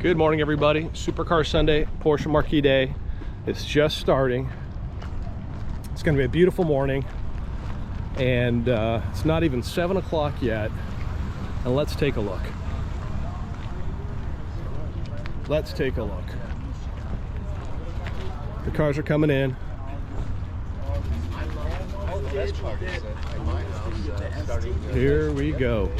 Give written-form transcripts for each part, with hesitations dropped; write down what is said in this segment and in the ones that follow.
Good morning, everybody. Supercar Sunday, Porsche Marque Day. It's just starting. It's going to be a beautiful morning, and it's not even 7 o'clock yet. And let's take a look. Let's take a look. The cars are coming in. Here we go.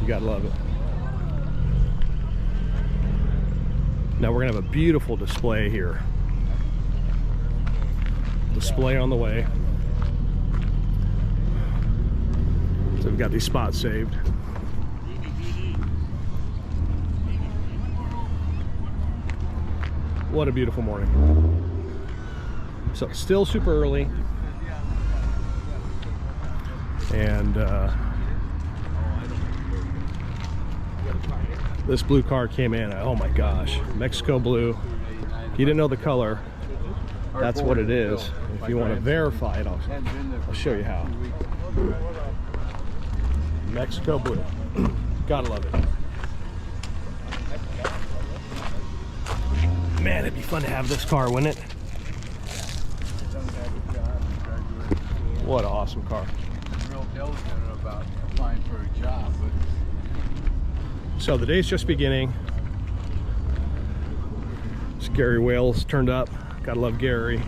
You gotta love it. Now we're gonna have a beautiful display here. Display on the way. So we've got these spots saved. What a beautiful morning. So still super early. And this blue car came in. Oh my gosh, Mexico blue. If you didn't know the color, that's what it is. If you want to verify it, I'll show you how. Mexico blue. Gotta love it. Man, it'd be fun to have this car, wouldn't it? What an awesome car. Real diligent about applying for a job. So the day's just beginning. It's Gary Wales turned up. Gotta love Gary.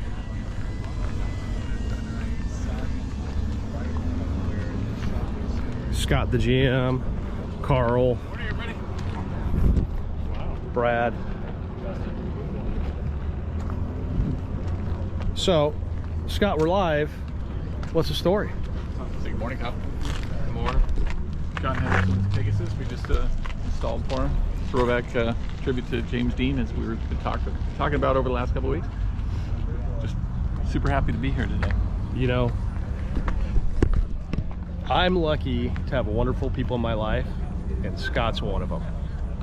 Scott the GM, Carl, Brad. So, Scott, we're live. What's the story? Good morning, Kyle. Good morning. John has some Pegasus we just installed for him. Throwback tribute to James Dean, as we were talking about over the last couple of weeks. Just super happy to be here today. You know, I'm lucky to have wonderful people in my life, and Scott's one of them.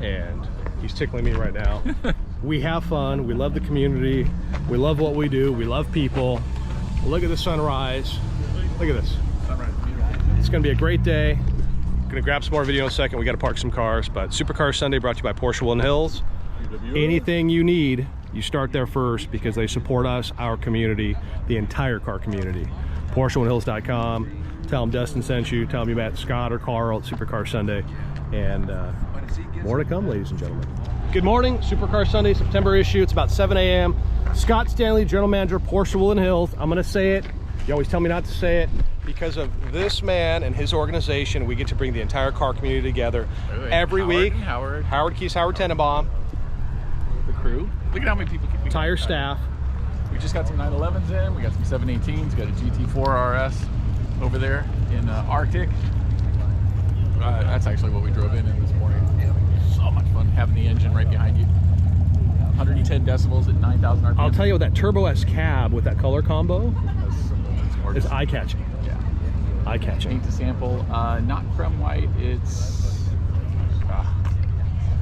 And he's tickling me right now. We have fun. We love the community. We love what we do. We love people. Look at the sunrise. Look at this. Sunrise. It's going to be a great day. Gonna grab some more video in a second. We got to park some cars, but Supercar Sunday brought to you by Porsche Woodland Hills. Anything you need, you start there first, because they support us, our community, the entire car community. PorscheWoodlandHills.com. Tell them Dustin sent you. Tell them you met Scott or Carl at Supercar Sunday. And more to come, ladies and gentlemen. Good morning, Supercar Sunday, September issue. It's about 7 a.m. Scott Stanley, General Manager, Porsche Woodland Hills. I'm gonna say it. You always tell me not to say it. Because of this man and his organization, we get to bring the entire car community together every week. Howard Keys, Howard Tenenbaum. The crew. Look at how many people. Entire staff. We just got some 911s in. We got some 718s. Got a GT4 RS over there in Arctic. That's actually what we drove in this morning. So much fun having the engine right behind you. 110 decibels at 9,000 RPM. I'll tell you what, that Turbo S cab with that color combo is eye-catching. Yeah. Eye-catching. Paint to sample. Not creme white. It's...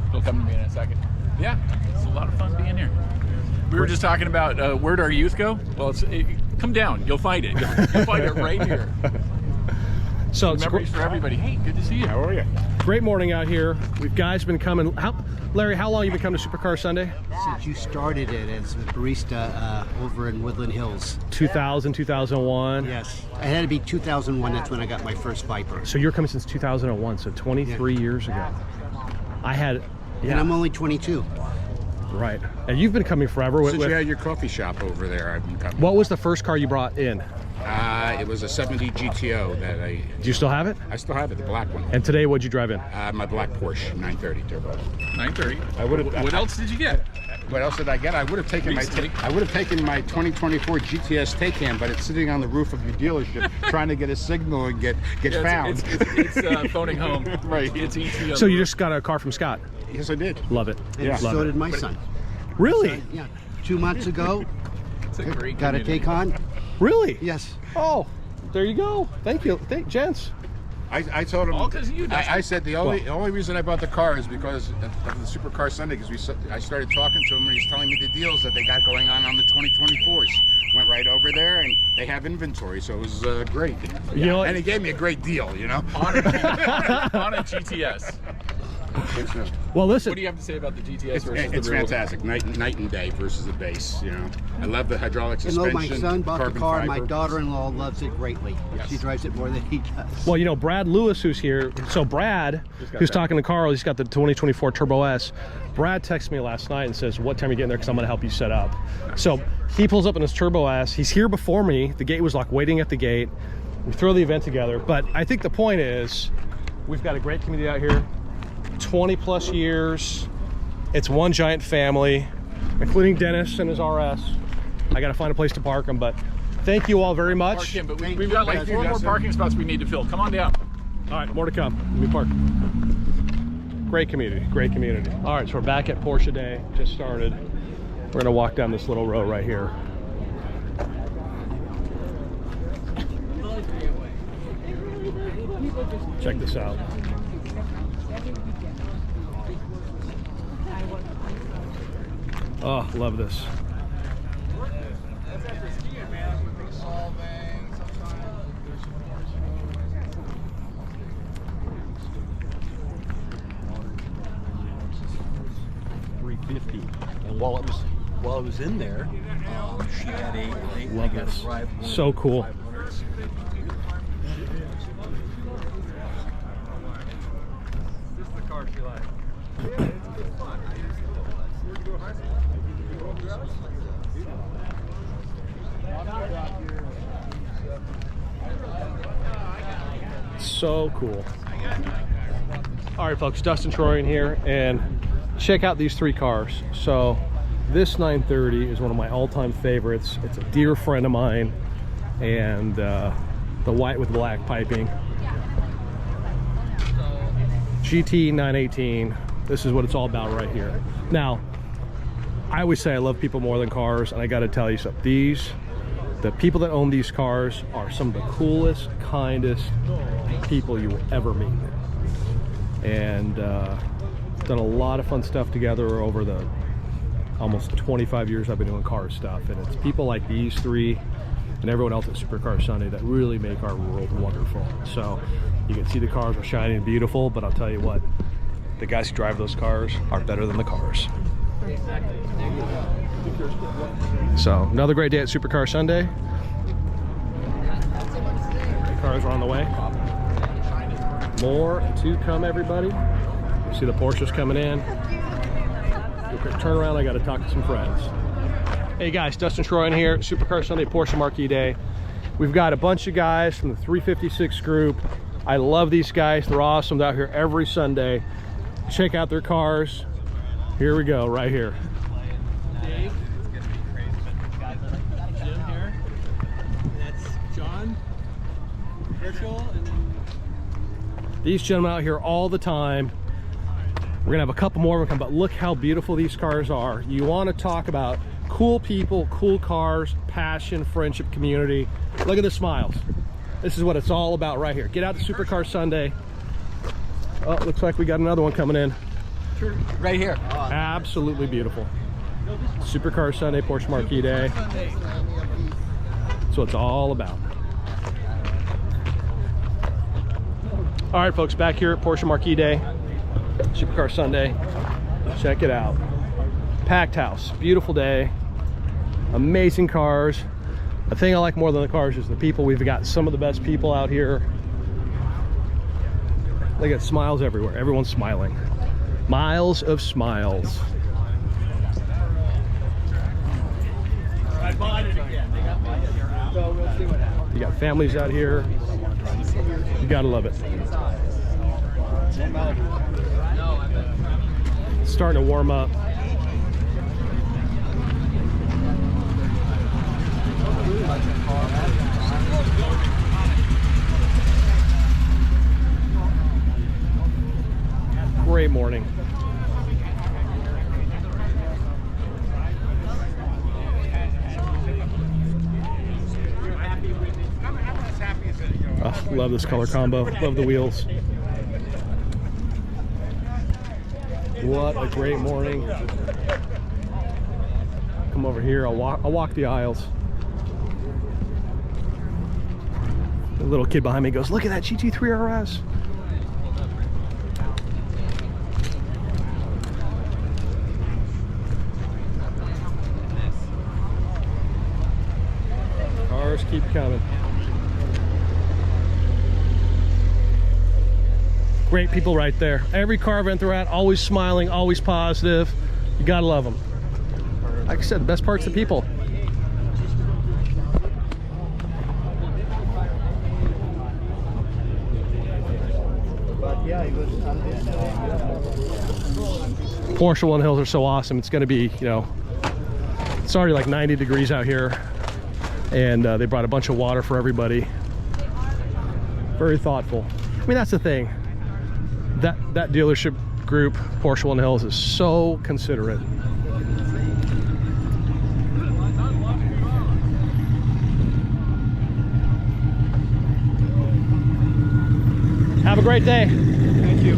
it'll come to me in a second. Yeah, it's a lot of fun being here. We were just talking about where'd our youth go? Well, come down. You'll find it. You'll find it right here. So it's memories for everybody. Hey, good to see you. How are you? Great morning out here. We've guys been coming. Larry, how long have you been coming to Supercar Sunday? Since you started it as a barista over in Woodland Hills. 2000, 2001? Yes. It had to be 2001. That's when I got my first Viper. So you're coming since 2001, so 23 years ago. I had... Yeah. And I'm only 22. Right. And you've been coming forever. Since you had your coffee shop over there, I've been coming. What was the first car you brought in? It was a 70 GTO that Do you still have it? I still have it, the black one. And today, what'd you drive in? My black Porsche 930 Turbo. 930. I would have. What else did you get? What else did I get? I would have taken my 2024 GTS Taycan, but it's sitting on the roof of your dealership trying to get a signal and get found. It's phoning home. Right. It's ET. So you just got a car from Scott? Yes, I did. Love it. And Yeah. so did my son. Really? Yeah. 2 months ago, It's a great got a community. Taycan. Really? Yes. Oh, there you go. Thank you. Gents. I told him. All because of you, Dustin. I said the only reason I bought the car is because of the Supercar Sunday. Because I started talking to him and he's telling me the deals that they got going on the 2024s. Went right over there and they have inventory, so it was great. You know, and he gave me a great deal, you know. On a GTS. well, listen. What do you have to say about the GTS versus It's the rear? fantastic, night and day versus the base. You know, I love the hydraulic You suspension. know, my son bought the carbon car. My fiber. daughter-in-law loves it greatly. Yes. She drives it more than he does. Well, you know, Brad Lewis, who's here. So Brad, who's talking to Carl, he's got the 2024 Turbo S. Brad texted me last night and says, what time are you getting there? Because I'm going to help you set up. So he pulls up in his Turbo S. He's here before me. The gate was locked, waiting at the gate. We throw the event together. But I think the point is, we've got a great community out here. 20 plus years. It's one giant family, including Dennis and his RS. I got to find a place to park them, but thank you all very much. Park in, but we've got like 4 more parking spots we need to fill. Come on down. All right, more to come. Let me park. Great community, great community. All right, so we're back at Porsche Day, just started. We're gonna walk down this little row right here. Check this out. Oh, love this. And while it was in there, she had a Love this. So cool. This is the car she likes. So cool. All right, folks, Dustin Troyan here, and check out these 3 cars. So this 930 is one of my all-time favorites. It's a dear friend of mine, and the white with black piping. GT 918. This is what it's all about right here. Now, I always say I love people more than cars, and I got to tell you something. The people that own these cars are some of the coolest, kindest people you will ever meet. And done a lot of fun stuff together over the almost 25 years I've been doing car stuff. And it's people like these 3 and everyone else at Supercar Sunday that really make our world wonderful. So you can see the cars are shiny and beautiful, but I'll tell you what, the guys who drive those cars are better than the cars. So another great day at Supercar Sunday. The cars are on the way. More to come, everybody. You see the Porsches coming in. Do a quick turnaround. I got to talk to some friends. Hey guys, Dustin Troyan here. Supercar Sunday, Porsche Marque Day. We've got a bunch of guys from the 356 group. I love these guys. They're awesome. They're out here every Sunday. Check out their cars. Here we go, right here. Dave. Jim here. That's John. Herschel, and then These gentlemen out here all the time. We're gonna have a couple more of them come, but look how beautiful these cars are. You want to talk about cool people, cool cars, passion, friendship, community. Look at the smiles. This is what it's all about right here. Get out to Supercar Sunday. Oh, looks like we got another one coming in. right here. Absolutely beautiful. Supercar Sunday, Porsche Marque Day. That's what it's all about. All right, folks, back here at Porsche Marque Day, Supercar Sunday. Check it out. Packed house, beautiful day, amazing cars. The thing I like more than the cars is the people. We've got some of the best people out here. They got smiles everywhere. Everyone's smiling. Miles of smiles. I bought it again. They got my so we'll see what happens. You got families out here. You gotta love it. It's starting to warm up. Great morning. Oh, love this color combo. Love the wheels. What a great morning. Come over here. I'll walk the aisles. The little kid behind me goes, "Look at that GT3 RS." Cars keep coming. Great people right there. Every car event they're at, always smiling, always positive. You gotta love them. Like I said, the best part's the people. Porsche Woodland Hills are so awesome. It's gonna be, you know, it's already like 90 degrees out here, and they brought a bunch of water for everybody. Very thoughtful. I mean, that's the thing. That dealership group, Porsche Woodland Hills, is so considerate. Have a great day. Thank you.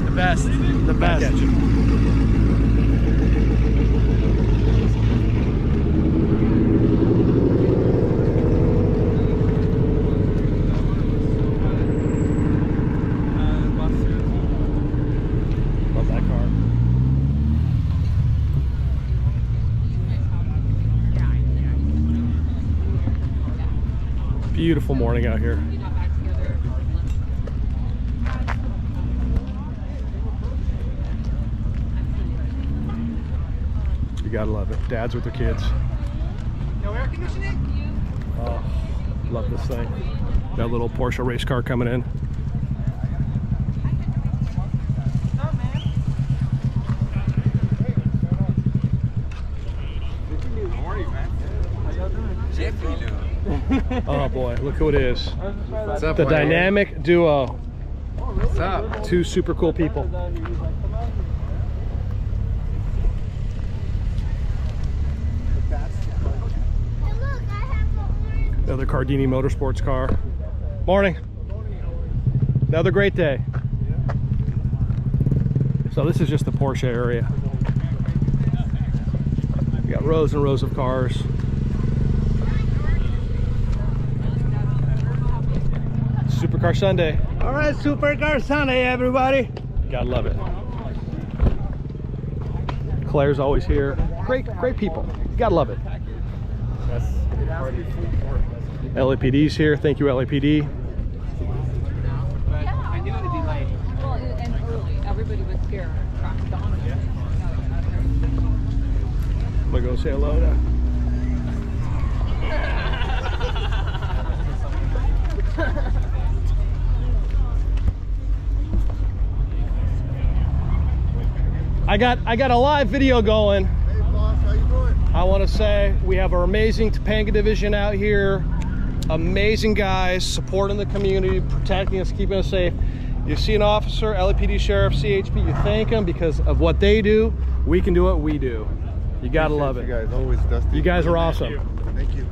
The best. The best. Love that car. Beautiful morning out here. You gotta love it. Dads with their kids. No air conditioning? Oh, love this thing. That little Porsche race car coming in. Oh boy, look who it is. What's up, The buddy? dynamic duo. What's up? Two super cool people. Another Cardini Motorsports car. Morning. Another great day. So this is just the Porsche area. We got rows and rows of cars. Supercar Sunday. All right, Supercar Sunday, everybody. Gotta love it. Claire's always here. Great people. Gotta love it. LAPD's here. Thank you, LAPD. I knew it'd be late. Well, and early. Everybody was scared. Cracked on. I'm gonna go say hello to. I got a live video going. Hey boss, how you doing? I want to say we have our amazing Topanga division out here. Amazing guys supporting the community, protecting us, keeping us safe. You see an officer, LAPD, sheriff, CHP, you thank them because of what they do. We can do what we do. You gotta love it. You guys always dusty. You guys are awesome. Thank you.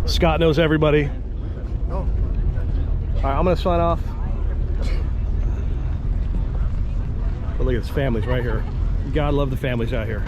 Scott knows everybody. No. All right, I'm gonna sign off. But look at his families right here. You gotta love the families out here.